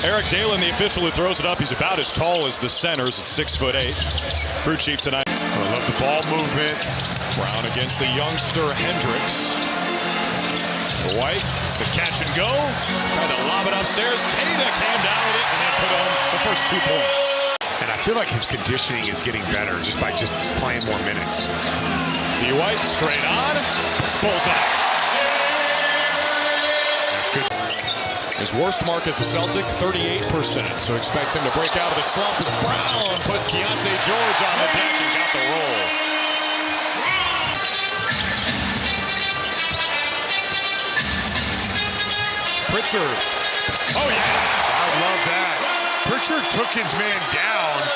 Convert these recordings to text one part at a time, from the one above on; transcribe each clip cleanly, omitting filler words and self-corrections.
Eric Dalen, the official who throws it up. He's about as tall as the centers at 6'8". Crew chief tonight. I love the ball movement. Brown against the youngster Hendricks. White, the catch and go. Tried to lob it upstairs. Cada came down with it and then put on the first 2 points. And I feel like his conditioning is getting better just by playing more minutes. D. White straight on. Bullseye. That's good. His worst mark as a Celtic, 38%. So expect him to break out of the slump as Brown put Keontae George on the deck and got the roll. Pritchard. Oh, yeah. I love that. Pritchard took his man down.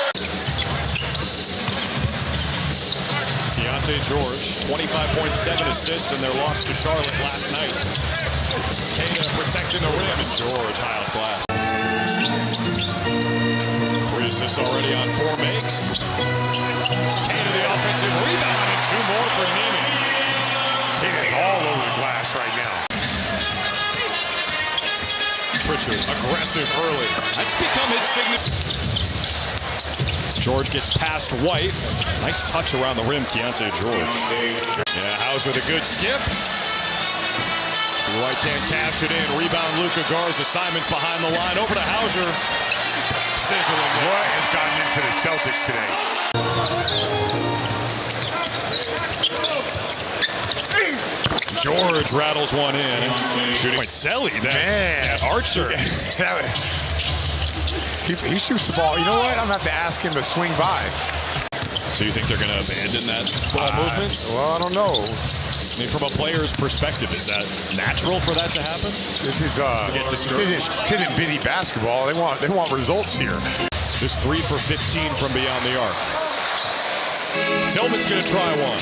Keontae George, 25.7 assists in their loss to Charlotte last night. Cada protecting the rim, and George high off glass. 3 assists already on 4 makes. Cada the offensive rebound, and 2 more for Neiman. Cada's all over the glass right now. Pritchard, aggressive early. That's become his signature. George gets past White. Nice touch around the rim, Keontae George. Yeah, House with a good skip. White can't cash it in. Rebound, Luka Garza. Simon's behind the line. Over to Hauser. Sizzling. What has gotten into the Celtics today? George rattles one in. Shooting like Selly. Man. Archer. He shoots the ball. You know what? I'm going to have to ask him to swing by. So you think they're going to abandon that ball movement? Well, I don't know. I mean, from a player's perspective, is that natural for that to happen? This is tin and bitty basketball. They want results here. Just 3 for 15 from beyond the arc. Tillman's going to try one.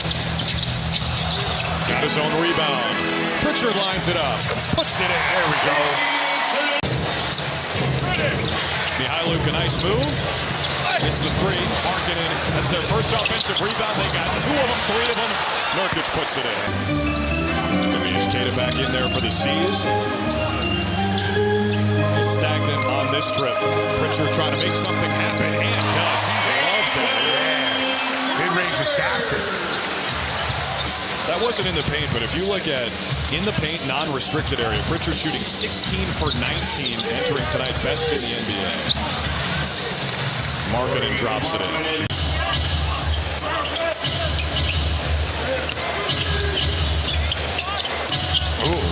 Got his own rebound. Pritchard lines it up. Puts it in. There we go. Mihailuk, a nice move. Missed the 3. Markkanen, that's their first offensive rebound. They got 2 of them, 3 of them. Nurkic puts it in. Tobias Cada back in there for the C's. Stagnant on this trip. Pritchard trying to make something happen, and does. He loves that. Mid-range assassin. That wasn't in the paint, but if you look at in the paint, non-restricted area, Pritchard shooting 16 for 19, entering tonight best in the NBA. Markkanen drops it in.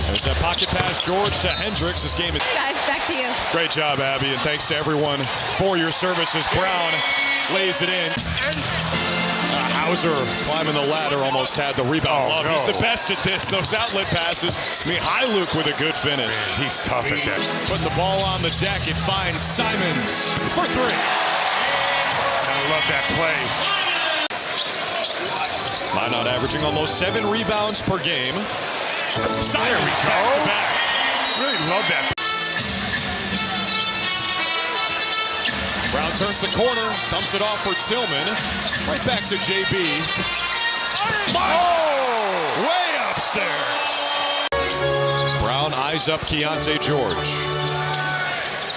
There's that pocket pass, George to Hendricks. This game is... Guys, back to you. Great job, Abby, and thanks to everyone for your services. Brown lays it in. Hauser climbing the ladder, almost had the rebound. Oh, no. He's the best at this, those outlet passes. Mihailuk with a good finish. Man, he's tough at that. Putting the ball on the deck, it finds Simons for 3. I love that play. Minot averaging almost 7 rebounds per game. Simons back to back. Really love that. Brown turns the corner, dumps it off for Tillman. Right back to JB. Oh! Way upstairs. Brown eyes up Keontae George.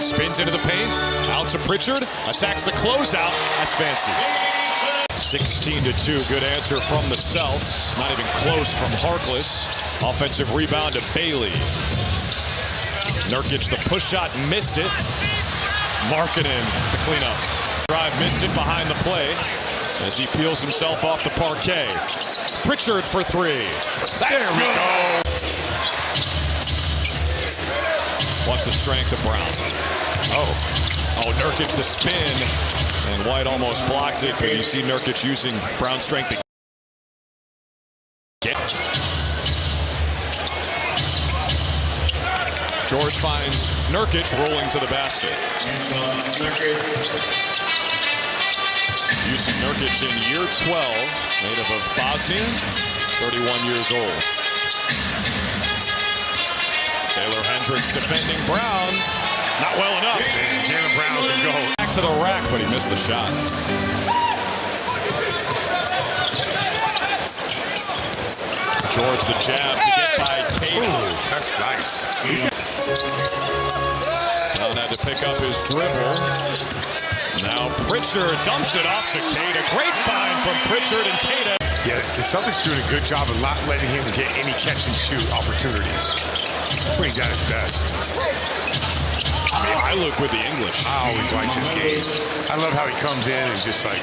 Spins into the paint. Out to Pritchard. Attacks the closeout. That's fancy. 16-2. Good answer from the Celts. Not even close from Harkless. Offensive rebound to Bailey. Nurkic, the push shot, missed it. Markkanen, the cleanup. Drive missed it behind the play as he peels himself off the parquet. Pritchard for 3. That's good. Watch the strength of Brown. Oh, Nurkic the spin. And White almost blocked it, but you see Nurkic using Brown's strength to get. George finds Nurkic rolling to the basket. Using Nurkic in year 12, native of Bosnia, 31 years old. Taylor Hendricks defending Brown. Not well enough. Jaylen Brown can go back to the rack, but he missed the shot. George the jab to get by Cada. That's nice. Brown had to pick up his dribble. Now Pritchard dumps it off to Queta. Great find from Pritchard and Queta. Yeah, the Celtics doing a good job of not letting him get any catch-and-shoot opportunities. When he's at his best. I look with the English. I always liked his game. I love how he comes in and just like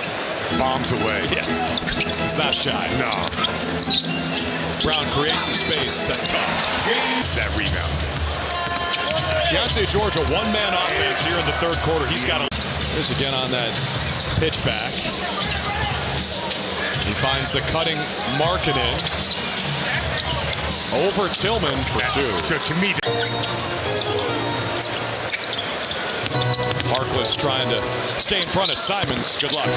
bombs away. Yeah, he's not shy. No. Brown creates some space. That's tough. That rebound. Deontay George, a one-man offense here in the third quarter. He's got a... Here's again on that pitch back. He finds the cutting Markkanen. Over Tillman for two. So to me... Harkless trying to stay in front of Simons. Good luck.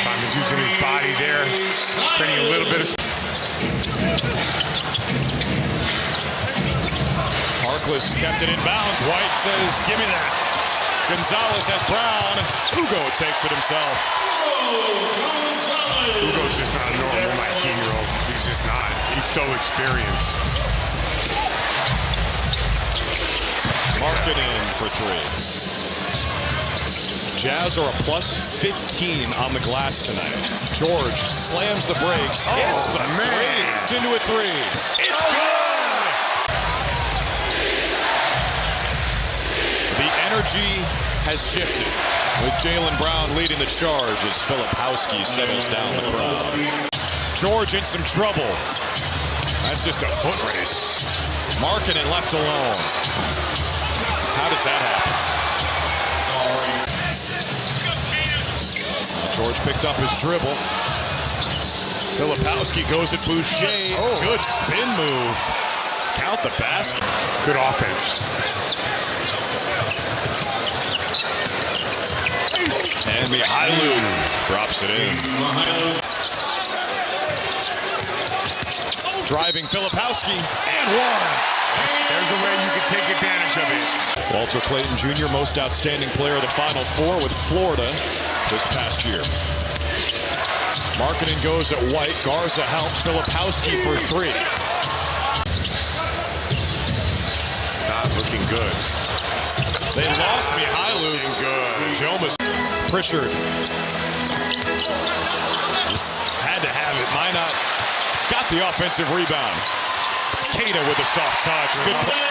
Simons using his body there. Creating a little bit of... Harkless kept it in bounds. White says, give me that. Gonzalez has Brown. Ugo takes it himself. Ugo's just not a normal 19-year-old. He's just not. He's so experienced. Markkanen for three. Jazz are a plus 15 on the glass tonight. George slams the brakes. It's the man. Into a three. It's good. The energy has shifted with Jaylen Brown leading the charge as Filipowski settles down the crowd. George in some trouble. That's just a foot race. Markkanen left alone. How does that happen? George picked up his dribble. Filipowski goes at Boucher. Oh. Good spin move. Count the basket. Good offense. And Mihailu drops it in. Driving Filipowski and one. There's a way you can take advantage of it. Walter Clayton Jr., most outstanding player of the Final Four with Florida this past year. Markkanen goes at White. Garza helps Filipowski for three. Not looking good. They lost Mihailu. Good. Jomas. Pritchard. Just had to have it. Minot got the offensive rebound. Queta with a soft touch. Good play.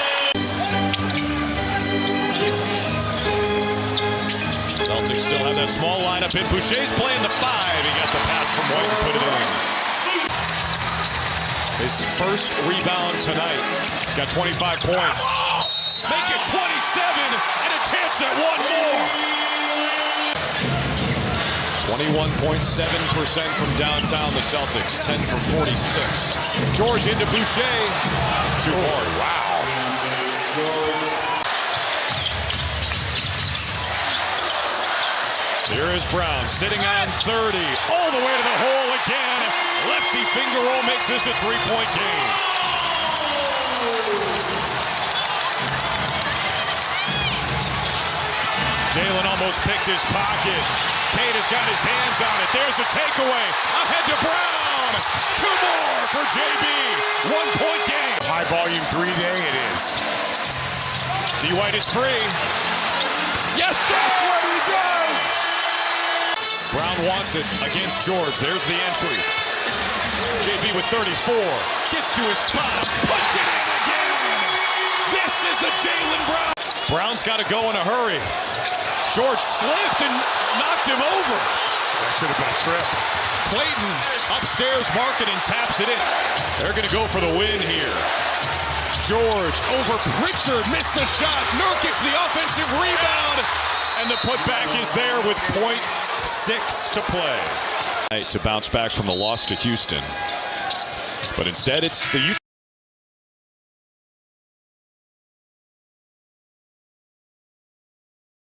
Celtics still have that small lineup in. Boucher's playing the five. He got the pass from White and put it in. His first rebound tonight. Got 25 points. Make it 27 and a chance at one more. 21.7% from downtown, the Celtics. 10 for 46. George into Boucher. Too hard. Wow. Here is Brown sitting on 30. All the way to the hole again. Lefty finger roll makes this a three-point game. Jaylen almost picked his pocket. Queta's got his hands on it. There's a takeaway. Ahead to Brown. Two more for JB. 1-point game. High volume 3-day it is. D. White is free. Yes, sir. What he does. Brown wants it against George. There's the entry. JB with 34. Gets to his spot. Puts it in again. This is the Jaylen Brown. Brown's got to go in a hurry. George slipped and knocked him over. That should have been a trip. Clayton upstairs, Markkanen taps it in. They're going to go for the win here. George over Pritchard, missed the shot. Nurkic the offensive rebound. And the putback is there with .6 to play. To bounce back from the loss to Houston. But instead, it's the